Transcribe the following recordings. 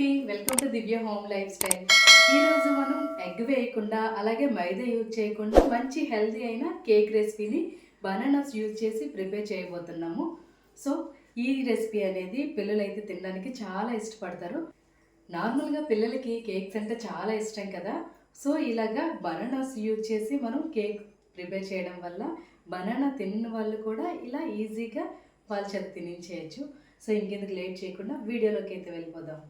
అండి, welcome to Divya home life style. ఈరోజు మనం ఎగ్ వేయకుండా అలాగే మైదా యూజ్ చేయకుండా మంచి హెల్తీ అయిన కేక్ రెసిపీని బనానాస్ యూజ్ చేసి ప్రిపేర్ చేయబోతున్నాము. సో ఈ రెసిపీ అనేది పిల్లలు అయితే తినడానికి చాలా ఇష్టపడతారు. నార్మల్గా పిల్లలకి కేక్స్ అంటే చాలా ఇష్టం కదా. సో ఇలాగా బనానాస్ యూజ్ చేసి మనం కేక్ ప్రిపేర్ చేయడం వల్ల బనానా తిన్న వాళ్ళు కూడా ఇలా ఈజీగా వాళ్ళ చేత తినించేయచ్చు. సో ఇంకెందుకు లేట్ చేయకుండా వీడియోలోకి అయితే వెళ్ళిపోదాం.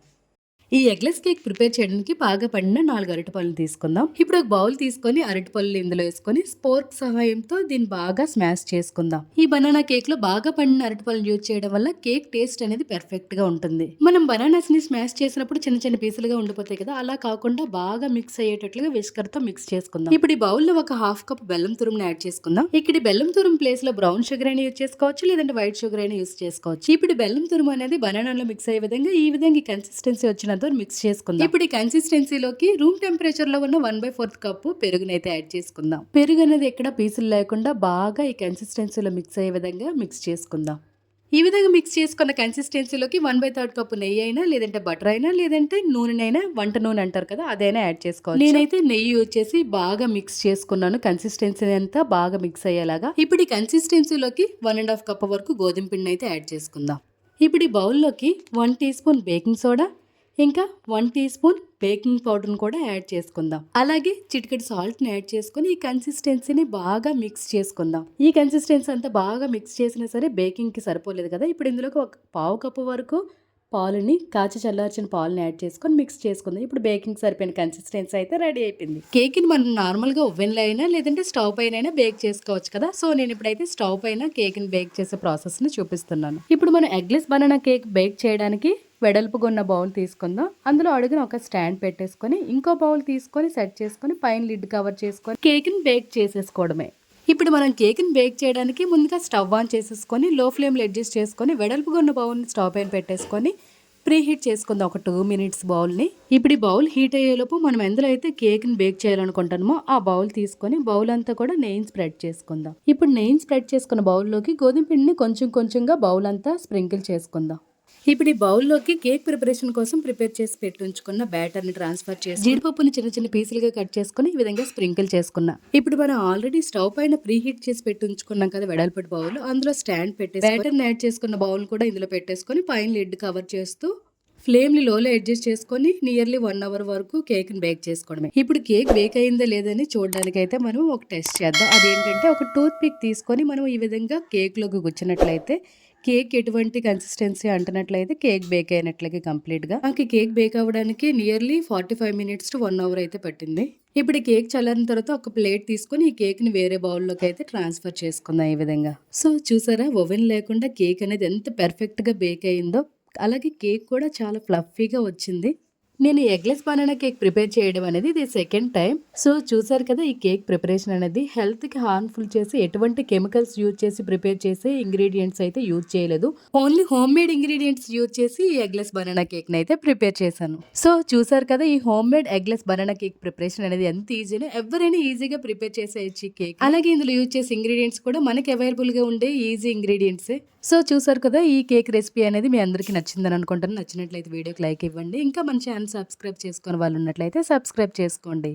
ఈ ఎగ్లెస్ కేక్ ప్రిపేర్ చేయడానికి బాగా పండిన 4 అరటిపళ్ళని తీసుకుందాం. ఇప్పుడు ఒక బౌల్ తీసుకొని అరటిపళ్ళు ఇందులో వేసుకొని స్పోర్క్ సహాయంతో దీన్ని బాగా స్మాష్ చేసుకుందాం. ఈ బనానా కేక్ లో బాగా పండిన అరటిపళ్ళని యూజ్ చేయడం వల్ల కేక్ టేస్ట్ అనేది పర్ఫెక్ట్ గా ఉంటుంది. మనం బనానాస్ ని స్మాష్ చేసినప్పుడు చిన్న చిన్న పీసులుగా ఉండిపోతాయి కదా, అలా కాకుండా బాగా మిక్స్ అయ్యేటట్లుగా విస్కర్ తో మిక్స్ చేసుకుందాం. ఇప్పుడు ఈ బౌల్ లో ఒక హాఫ్ కప్ బెల్లం తురుముని యాడ్ చేసుకుందాం. ఇక్కడ బెల్లం తురుము ప్లేస్ లో బ్రౌన్ షుగర్ అయినా యూజ్ చేసుకోవచ్చు, లేదంటే వైట్ షుగర్ అయినా యూజ్ చేసుకోవచ్చు. ఇప్పుడు బెల్లం తురుము అనేది బనానాలో మిక్స్ అయ్యే విధంగా ఈ విధంగా కన్సిస్టెన్సీ వచ్చిన మిక్స్ చేసుకుందాం. ఇప్పుడు ఈ కన్సిస్టెన్సీలోకి రూమ్ టెంపరేచర్ లో ఉన్న 1/4 కప్పు పెరుగునైతే యాడ్ చేసుకుందాం. పెరుగు అనేది ఎక్కడ పీసులు లేకుండా బాగా ఈ కన్సిస్టెన్సీలో మిక్స్ అయ్యే విధంగా మిక్స్ చేసుకుందాం. ఈ విధంగా మిక్స్ చేసుకున్న కన్సిస్టెన్సీలోకి 1/3 కప్పు నెయ్యి అయినా, లేదంటే బటర్ అయినా, లేదంటే నూనెనైనా, వంట నూనె అంటారు కదా, అదైనా యాడ్ చేసుకోవచ్చు. నేనైతే నెయ్యి యూజ్ చేసి బాగా మిక్స్ చేసుకున్నాను. కన్సిస్టెన్సీ అంతా బాగా మిక్స్ అయ్యేలాగా. ఇప్పుడు ఈ కన్సిస్టెన్సీలోకి 1.5 కప్పు వరకు గోధుమ పిండి అయితే యాడ్ చేసుకుందాం. ఇప్పుడు ఈ బౌల్లోకి 1 టీ స్పూన్ బేకింగ్ సోడా, ఇంకా 1 టీ స్పూన్ బేకింగ్ పౌడర్ని కూడా యాడ్ చేసుకుందాం. అలాగే చిటికెడు సాల్ట్ని యాడ్ చేసుకుని ఈ కన్సిస్టెన్సీని బాగా మిక్స్ చేసుకుందాం. ఈ కన్సిస్టెన్సీ అంతా బాగా మిక్స్ చేసినా సరే బేకింగ్కి సరిపోలేదు కదా, ఇప్పుడు ఇందులోకి ఒక పావు కప్పు వరకు పాలుని కాచి చల్లార్చిన పాలుని యాడ్ చేసుకొని మిక్స్ చేసుకుందాం. ఇప్పుడు బేకింగ్ సరిపోయిన కన్సిస్టెన్సీ అయితే రెడీ అయిపోయింది. కేక్ని మనం నార్మల్గా ఓవెన్లో అయినా, లేదంటే స్టవ్ పైన అయినా బేక్ చేసుకోవచ్చు కదా. సో నేను ఇప్పుడైతే స్టవ్ పైన కేక్ని బేక్ చేసే ప్రాసెస్ని చూపిస్తున్నాను. ఇప్పుడు మనం ఎగ్లెస్ బనానా కేక్ బేక్ చేయడానికి వెడల్పుగా ఉన్న బౌల్ తీసుకుందాం. అందులో అడుగున ఒక స్టాండ్ పెట్టేసుకొని ఇంకో బౌల్ తీసుకొని సెట్ చేసుకొని పైన లిడ్ కవర్ చేసుకొని కేక్ని బేక్ చేసేసుకోవడమే. ఇప్పుడు మనం కేక్ని బేక్ చేయడానికి ముందుగా స్టవ్ ఆన్ చేసేసుకొని లో ఫ్లేమ్లో అడ్జస్ట్ చేసుకొని వెడల్పుగా ఉన్న బౌల్ని స్టవ్ పైన పెట్టేసుకొని ప్రీ హీట్ చేసుకుందాం ఒక 2 మినిట్స్ బౌల్ని. ఇప్పుడు ఈ బౌల్ హీట్ అయ్యేలోపు మనం ఎందులో అయితే కేక్ని బేక్ చేయాలనుకుంటున్నామో ఆ బౌల్ తీసుకొని బౌల్ అంతా కూడా నెయ్యి స్ప్రెడ్ చేసుకుందాం. ఇప్పుడు నెయ్యి స్ప్రెడ్ చేసుకున్న బౌల్లోకి గోధుమ పిండిని కొంచెం కొంచెంగా బౌల్ అంతా స్ప్రింకిల్ చేసుకుందాం. ఇప్పుడు ఈ బౌల్లోకి కేక్ ప్రిపరేషన్ కోసం ప్రిపేర్ చేసి పెట్టుంచుకున్న బ్యాటర్ని ట్రాన్స్ఫర్ చేసి జీడిపప్పుని చిన్న చిన్న పీసులుగా కట్ చేసుకుని ఈ విధంగా స్ప్రింకిల్ చేసుకున్నా. ఇప్పుడు మనం ఆల్రెడీ స్టవ్ పైన ప్రీ హీట్ చేసి పెట్టుంచుకున్నాం కదా వెడల్పటి బౌల్, అందులో స్టాండ్ పెట్టేసి బ్యాటర్ని యాడ్ చేసుకున్న బౌల్ కూడా ఇందులో పెట్టేసుకొని పైన లిడ్ కవర్ చేస్తూ ఫ్లేమ్ని లోలో అడ్జస్ట్ చేసుకొని నియర్లీ 1 అవర్ వరకు కేక్ని బేక్ చేసుకోవడమే. ఇప్పుడు కేక్ బేక్ అయిందా లేదని చూడడానికి అయితే మనం ఒక టెస్ట్ చేద్దాం. అదేంటంటే ఒక టూత్ పిక్ తీసుకొని మనం ఈ విధంగా కేక్లోకి గుచ్చినట్లయితే కేక్ ఎటువంటి కన్సిస్టెన్సీ అంటున్నట్లయితే కేక్ బేక్ అయినట్లయితే కంప్లీట్గా. నాకు కేక్ బేక్ అవ్వడానికి నియర్లీ 45 మినిట్స్ టు 1 అవర్ అయితే పట్టింది. ఇప్పుడు ఈ కేక్ చల్లారిన తర్వాత ఒక ప్లేట్ తీసుకొని ఈ కేక్ని వేరే బౌల్లోకి అయితే ట్రాన్స్ఫర్ చేసుకుందాం ఈ విధంగా. సో చూసారా, ఓవెన్ లేకుండా కేక్ అనేది ఎంత పర్ఫెక్ట్గా బేక్ అయిందో. అలాగే కేక్ కూడా చాలా ఫ్లఫీగా వచ్చింది. నేను ఎగ్లెస్ బనానా కేక్ ప్రిపేర్ చేయడం అనేది ఇది సెకండ్ టైం. సో చూసారు కదా, ఈ కేక్ ప్రిపరేషన్ అనేది హెల్త్కి హార్మ్ఫుల్ చేసి ఎటువంటి కెమికల్స్ యూజ్ చేసి ప్రిపేర్ చేసే ఇంగ్రీడియంట్స్ అయితే యూజ్ చేయలేదు. Only home made ingredients use చేసి ఈ ఎగ్లెస్ బనానా కేక్ని అయితే ప్రిపేర్ చేశాను. సో చూసారు కదా, ఈ home made eggless banana cake preparation అనేది ఎంత ఈజీనో ఎవరైనా ఈజీగా ప్రిపేర్ చేసేయచ్చు ఈ కేక్. అలాగే ఇందులో యూజ్ చేసే ఇంగ్రీడియంట్స్ కూడా మనకి అవైలబుల్గా ఉండే ఈజీ ఇంగ్రీడియంట్సే. సో చూసారు కదా, ఈ కేక్ రెసిపీ అనేది మీ అందరికీ నచ్చిందని అనుకుంటాను. నచ్చినట్లయితే వీడియోకి లైక్ ఇవ్వండి. ఇంకా మన ఛానల్ సబ్స్క్రైబ్ చేసుకుని వాళ్ళు ఉన్నట్లయితే సబ్స్క్రైబ్ చేసుకోండి.